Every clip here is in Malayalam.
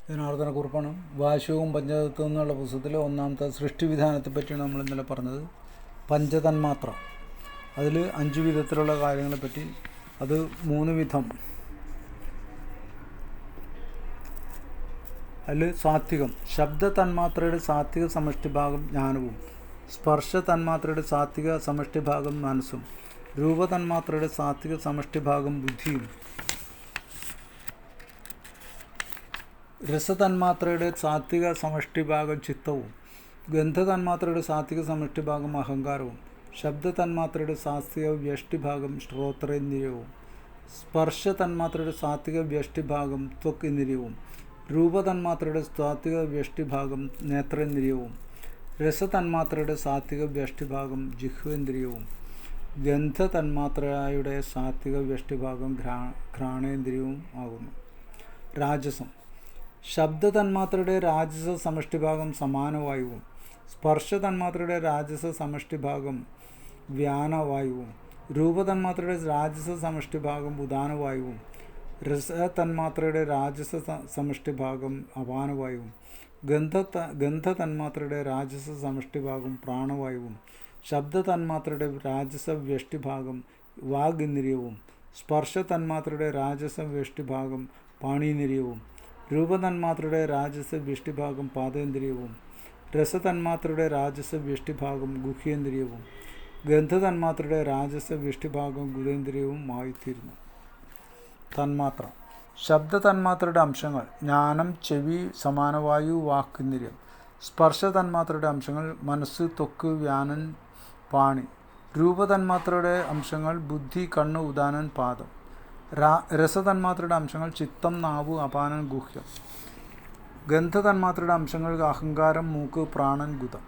ജനാർദ്ദനക്കുറിപ്പാണ്. വാശിയും പഞ്ചതത്വം എന്നുള്ള പുസ്തകത്തിൽ ഒന്നാമത്തെ സൃഷ്ടിവിധാനത്തെ പറ്റിയാണ് നമ്മൾ ഇന്നലെ പറഞ്ഞത്. പഞ്ചതന്മാത്ര, അതിൽ 5 വിധത്തിലുള്ള കാര്യങ്ങളെപ്പറ്റി, അത് 3 വിധം. അതിൽ സാത്വികം, ശബ്ദ തന്മാത്രയുടെ സാത്വിക സമഷ്ടിഭാഗം ജ്ഞാനവും, സ്പർശ തന്മാത്രയുടെ സാത്വിക സമഷ്ടിഭാഗം മനസ്സും, രൂപതന്മാത്രയുടെ സാത്വിക സമഷ്ടിഭാഗം ബുദ്ധിയും, രസതന്മാത്രയുടെ സാത്വിക സമഷ്ടിഭാഗം ചിത്തവും, ഗന്ധതന്മാത്രയുടെ സാത്വിക സമഷ്ടിഭാഗം അഹങ്കാരവും, ശബ്ദതന്മാത്രയുടെ സാത്വിക വ്യഷ്ടിഭാഗം ശ്രോത്രേന്ദ്രിയവും, സ്പർശ തന്മാത്രയുടെ സാത്വിക വ്യഷ്ടിഭാഗം ത്വക് ഇന്ദ്രിയവും, രൂപതന്മാത്രയുടെ സാത്വിക വ്യഷ്ടിഭാഗം നേത്രേന്ദ്രിയവും, രസതന്മാത്രയുടെ സാത്വിക വ്യഷ്ടിഭാഗം ജിഹ്വേന്ദ്രിയവും, ഗന്ധതന്മാത്രയുടെ സാത്വിക വ്യഷ്ടിഭാഗം ഘ്രാണേന്ദ്രിയവും ആകുന്നു. രാജസം, ശബ്ദതന്മാത്രയുടെ രാജസ സമഷ്ടിഭാഗം സമാനവായുവും, സ്പർശ തന്മാത്രയുടെ രാജസ സമഷ്ടിഭാഗം വ്യാനവായുവും, രൂപതന്മാത്രയുടെ രാജസ സമഷ്ടിഭാഗം ഉദാനവായുവും, രസതന്മാത്രയുടെ രാജസ സമഷ്ടിഭാഗം അപാനവായുവും, ഗന്ധതന്മാത്രയുടെ രാജസ സമഷ്ടിഭാഗം പ്രാണവായുവും, ശബ്ദതന്മാത്രയുടെ രാജസ വ്യഷ്ടിഭാഗം വാഗിന്ദ്രിയവും, സ്പർശ തന്മാത്രയുടെ രാജസ വ്യഷ്ടിഭാഗം പാണീന്ദ്രിയവും, രൂപതന്മാത്രയുടെ രാജസ വ്യഷ്ടിഭാഗം പാദേന്ദ്രിയവും, രസതന്മാത്രയുടെ രാജസ വ്യഷ്ടിഭാഗം ഗുഹ്യേന്ദ്രിയവും, ഗന്ധതന്മാത്രയുടെ രാജസ വ്യഷ്ടിഭാഗം ഗുദേന്ദ്രിയവും ആയിത്തീരുന്നു. തന്മാത്ര, ശബ്ദതന്മാത്രയുടെ അംശങ്ങൾ ജ്ഞാനം, ചെവി, സമാനവായു, വാക്കിന്ദ്രിയം. സ്പർശ തന്മാത്രയുടെ അംശങ്ങൾ മനസ്സ്, ത്വക്ക്, വ്യാനൻ, പാണി. രൂപതന്മാത്രയുടെ അംശങ്ങൾ ബുദ്ധി, കണ്ണ്, ഉദാനൻ, പാദം. രസതന്മാത്രയുടെ അംശങ്ങൾ ചിത്തം, നാവ്, അപാനൻ, ഗുഹ്യം. ഗന്ധതന്മാത്രയുടെ അംശങ്ങൾ അഹങ്കാരം, മൂക്ക്, പ്രാണൻ, ഗുദം.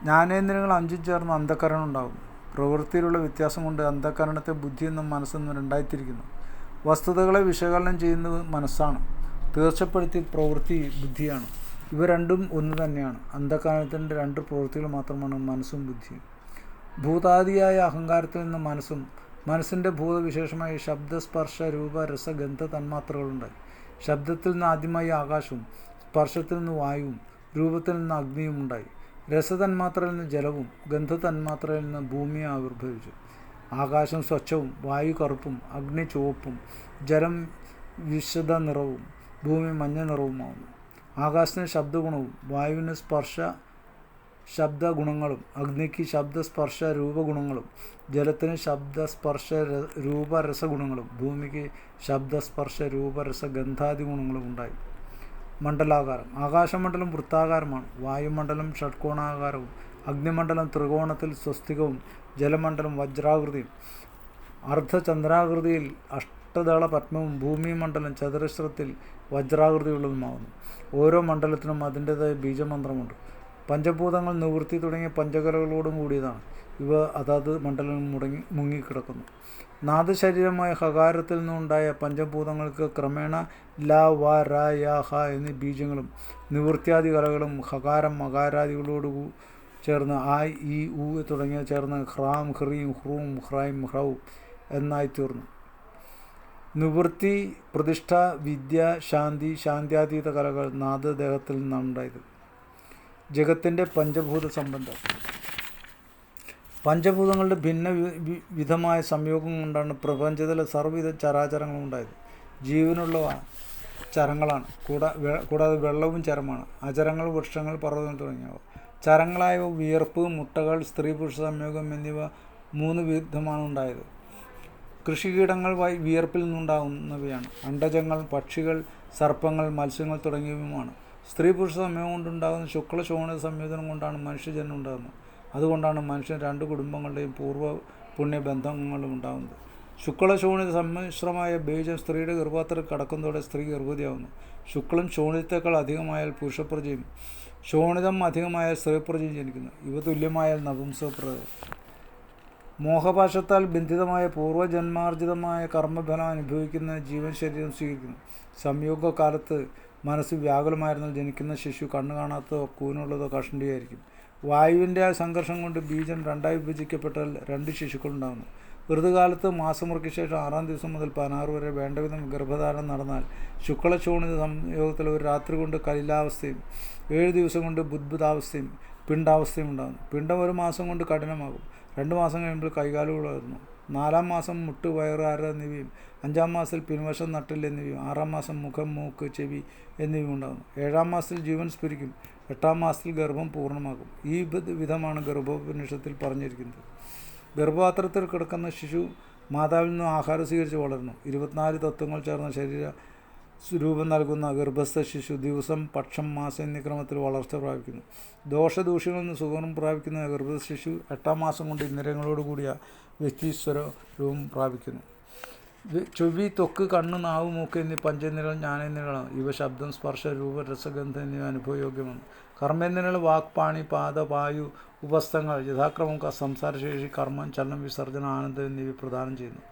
ജ്ഞാനേന്ദ്രിയങ്ങൾ 5 ചേർന്ന് അന്ധക്കരണം ഉണ്ടാകും. പ്രവൃത്തിയിലുള്ള വ്യത്യാസം കൊണ്ട് അന്ധക്കരണത്തെ ബുദ്ധിയെന്നും മനസ്സെന്നും രണ്ടായിത്തിരിക്കുന്നു. വസ്തുതകളെ വിശകലനം ചെയ്യുന്നത് മനസ്സാണ്, തീർച്ചപ്പെടുത്തി പ്രവൃത്തി ബുദ്ധിയാണ്. ഇവ രണ്ടും ഒന്ന് തന്നെയാണ്. അന്ധക്കരണത്തിൻ്റെ 2 പ്രവൃത്തികൾ മാത്രമാണ് മനസ്സും ബുദ്ധിയും. ഭൂതാദിയായ അഹങ്കാരത്തിൽ നിന്ന് മനസ്സും, മനസ്സിൻ്റെ ഭൂതവിശേഷമായ ശബ്ദ, സ്പർശ, രൂപ, രസ, ഗന്ധ തന്മാത്രകളുണ്ടായി. ശബ്ദത്തിൽ നിന്ന് ആദ്യമായി ആകാശവും, സ്പർശത്തിൽ നിന്ന് വായുവും, രൂപത്തിൽ നിന്ന് അഗ്നിയും ഉണ്ടായി. രസതന്മാത്രയിൽ നിന്ന് ജലവും, ഗന്ധതന്മാത്രയിൽ നിന്ന് ഭൂമിയെ ആവിർഭവിച്ചു. ആകാശം സ്വച്ഛവും, വായു കറുപ്പും, അഗ്നി ചുവപ്പും, ജലം വിശദ നിറവും, ഭൂമി മഞ്ഞ നിറവുമാവുന്നു. ആകാശത്തിന് ശബ്ദഗുണവും, വായുവിന് ശബ്ദഗുണങ്ങളും, അഗ്നിക്ക് ശബ്ദസ്പർശ രൂപഗുണങ്ങളും, ജലത്തിന് ശബ്ദസ്പർശ രൂപ രസഗുണങ്ങളും, ഭൂമിക്ക് ശബ്ദസ്പർശ രൂപ രസ ഗന്ധാദി ഗുണങ്ങളും ഉണ്ടായി. മണ്ഡലാകാരം, ആകാശമണ്ഡലം വൃത്താകാരമാണ്, വായുമണ്ഡലം ഷഡ്കോണാകാരവും, അഗ്നിമണ്ഡലം ത്രികോണത്തിൽ സ്വസ്തികവും, ജലമണ്ഡലം വജ്രാകൃതിയും, അർദ്ധചന്ദ്രാകൃതിയിൽ അഷ്ടദള പത്മവും, ഭൂമിമണ്ഡലം ചതുരശ്രത്തിൽ വജ്രാകൃതിയുള്ളതുമാകുന്നു. ഓരോ മണ്ഡലത്തിനും അതിൻ്റേതായ ബീജമന്ത്രമുണ്ട്. പഞ്ചഭൂതങ്ങൾ, നിവൃത്തി തുടങ്ങിയ പഞ്ചകലകളോടും കൂടിയതാണ്. ഇവ അതാത് മണ്ഡലങ്ങൾ മുങ്ങിക്കിടക്കുന്നു. നാദശരീരമായ ഹകാരത്തിൽ നിന്നുണ്ടായ പഞ്ചഭൂതങ്ങൾക്ക് ക്രമേണ ല, വ, ര, യ, ഹ എന്നീ ബീജങ്ങളും നിവൃത്തിയാദി കലകളും ഹകാരം മകാരാദികളോടു ചേർന്ന് ആ, ഈ, ഉ തുടങ്ങിയ ചേർന്ന് ഹ്രാം, ഹ്രീം, ഹ്രൂം, ഹ്രൈം, ഹ്രൗ എന്നായിത്തീർന്നു. നിവൃത്തി, പ്രതിഷ്ഠ, വിദ്യ, ശാന്തി, ശാന്ത്യാതീത കലകൾ നാദദേഹത്തിൽ നിന്നാണ് ഉണ്ടായത്. ജഗത്തിൻ്റെ പഞ്ചഭൂത സംബന്ധം. പഞ്ചഭൂതങ്ങളുടെ ഭിന്ന വിധമായ സംയോഗം കൊണ്ടാണ് പ്രപഞ്ചത്തിലെ സർവ്വവിധ ചരാചരങ്ങളും ഉണ്ടായത്. ജീവനുള്ളവ ചരങ്ങളാണ്, കൂടാതെ വെള്ളവും ചരമാണ്. അചരങ്ങൾ വൃക്ഷങ്ങൾ, പർവ്വതങ്ങൾ തുടങ്ങിയവ. ചരങ്ങളായവ വിയർപ്പ്, മുട്ടകൾ, സ്ത്രീ പുരുഷ സംയോഗം എന്നിവ 3 വിധമാണ് ഉണ്ടായത്. കൃഷികീടങ്ങൾ വിയർപ്പിൽ നിന്നുണ്ടാകുന്നവയാണ്. അണ്ഡജങ്ങൾ പക്ഷികൾ, സർപ്പങ്ങൾ, മത്സ്യങ്ങൾ തുടങ്ങിയവയുമാണ്. സ്ത്രീ പുരുഷ സംയോഗം കൊണ്ടുണ്ടാകുന്ന ശുക്ല ശോണിത സംയോജനം കൊണ്ടാണ് മനുഷ്യജന്മം ഉണ്ടാകുന്നത്. അതുകൊണ്ടാണ് മനുഷ്യൻ 2 കുടുംബങ്ങളുടെയും പൂർവ്വ പുണ്യബന്ധങ്ങളും ഉണ്ടാകുന്നത്. ശുക്ല ശോണിത സമ്മിശ്രമായ ബീജം സ്ത്രീയുടെ ഗർഭപാത്രത്തിൽ കടക്കുന്നതോടെ സ്ത്രീ ഗർഭവതിയാവുന്നു. ശുക്ലം ശോണിതത്തേക്കാൾ അധികമായാൽ പുരുഷപ്രജയും, ശോണിതം അധികമായാൽ സ്ത്രീപ്രജയും ജനിക്കുന്നു. ഇവ തുല്യമായാൽ നപുംസകപ്രജ. മോഹപാശത്താൽ ബന്ധിതമായ പൂർവ്വജന്മാർജിതമായ കർമ്മഫലം അനുഭവിക്കുന്ന ജീവൻ ശരീരം സ്വീകരിക്കുന്നു. സംയോഗകാലത്ത് മനസ്സ് വ്യാകുലമായിരുന്നാൽ ജനിക്കുന്ന ശിശു കണ്ണു കാണാത്തതോ കൂനുള്ളതോ കഷണ്ടിയായിരിക്കും. വായുവിൻ്റെ ആ സംഘർഷം കൊണ്ട് ബീജം 2ആയി വിഭജിക്കപ്പെട്ടാൽ 2 ശിശുക്കളുണ്ടാകുന്നു. ഋതുകാലത്ത് മാസമുറയ്ക്ക് ശേഷം 6-ാം ദിവസം മുതൽ 16 വരെ വേണ്ടവിധം ഗർഭധാരണം നടന്നാൽ ശുക്ലശോണിത സംയോഗത്തിൽ ഒരു രാത്രി കൊണ്ട് കലിലാവസ്ഥയും 7 ദിവസം കൊണ്ട് ബുദ്ബുദാവസ്ഥയും പിണ്ടാവസ്ഥയും ഉണ്ടാകുന്നു. പിണ്ടം 1 മാസം കൊണ്ട് കഠിനമാകും. 2 മാസം കഴിയുമ്പോൾ കൈകാലുകൾ വളരുന്നു. 4-ാം മാസം മുട്ട്, വയറ്, അര എന്നിവയും 5-ാം മാസത്തിൽ പിൻവശം, നട്ടിൽ എന്നിവയും 6-ാം മാസം മുഖം, മൂക്ക്, ചെവി എന്നിവയും ഉണ്ടാകുന്നു. 7-ാം മാസത്തിൽ ജീവൻ സ്ഫുരിക്കും. 8-ാം മാസത്തിൽ ഗർഭം പൂർണ്ണമാകും. ഈ വിധമാണ് ഗർഭോപനിഷത്തിൽ പറഞ്ഞിരിക്കുന്നത്. ഗർഭപാത്രത്തിൽ കിടക്കുന്ന ശിശു മാതാവിൽ നിന്നും ആഹാരം സ്വീകരിച്ച് വളരുന്നു. 24 തത്വങ്ങൾ ചേർന്ന ശരീര രൂപം നൽകുന്ന ഗർഭസ്ഥ ശിശു ദിവസം, പക്ഷം, മാസം എന്നീ ക്രമത്തിൽ വളർച്ച പ്രാപിക്കുന്നു. ദോഷദൂഷ്യങ്ങളിൽ നിന്ന് സുഖം പ്രാപിക്കുന്ന ഗർഭസ്ഥ ശിശു 8-ാം മാസം കൊണ്ട് ഇന്ദ്രിയങ്ങളോട് കൂടിയ വ്യക്തിസ്വരൂപം പ്രാപിക്കുന്നു. ചെവി, ത്വക്ക്, കണ്ണ്, നാവ്, മൂക്ക് എന്നീ പഞ്ചേന്ദ്രിയങ്ങൾ ജ്ഞാനേന്ദ്രിയങ്ങളാണ്. ഇവ ശബ്ദം, സ്പർശ, രൂപ, രസഗന്ധം എന്നിവ അനുഭവയോഗ്യമാണ്. കർമ്മേന്ദ്രിയങ്ങൾ വാക്, പാണി, പാദ, വായു, ഉപസ്ഥങ്ങൾ യഥാക്രമം സംസാരശേഷി, കർമ്മം, ചലനം, വിസർജനം, ആനന്ദം എന്നിവ പ്രദാനം ചെയ്യുന്നു.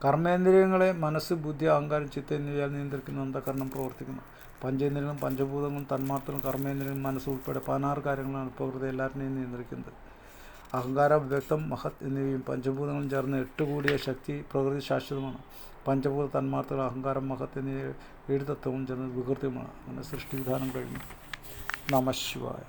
കർമ്മേന്ദ്രിയങ്ങളെ മനസ്സ്, ബുദ്ധി, അഹങ്കാരം, ചിത്തം എന്നിവയാൽ നിയന്ത്രിക്കുന്ന അന്ധകരണം പ്രവർത്തിക്കുന്നു. പഞ്ചേന്ദ്രിയങ്ങളും പഞ്ചഭൂതങ്ങളും തന്മാത്രകളും കർമ്മേന്ദ്രിയങ്ങളും മനസ്സ് ഉൾപ്പെടെ 16 കാര്യങ്ങളാണ് പ്രകൃതി എല്ലാറ്റിനെയും നിയന്ത്രിക്കുന്നത്. അഹങ്കാരം, വ്യക്തം, മഹത് എന്നിവയും പഞ്ചഭൂതങ്ങളും ചേർന്ന് 8 കൂടിയ ശക്തി പ്രകൃതി ശാശ്വതമാണ്. പഞ്ചഭൂത തന്മാത്രകൾ, അഹങ്കാരം, മഹത് എന്നിവ 7 തത്വങ്ങളും ചേർന്ന് വികൃതിയുമാണ്. അങ്ങനെ സൃഷ്ടിവിധാനം കഴിഞ്ഞു. നമഃ ശിവായ.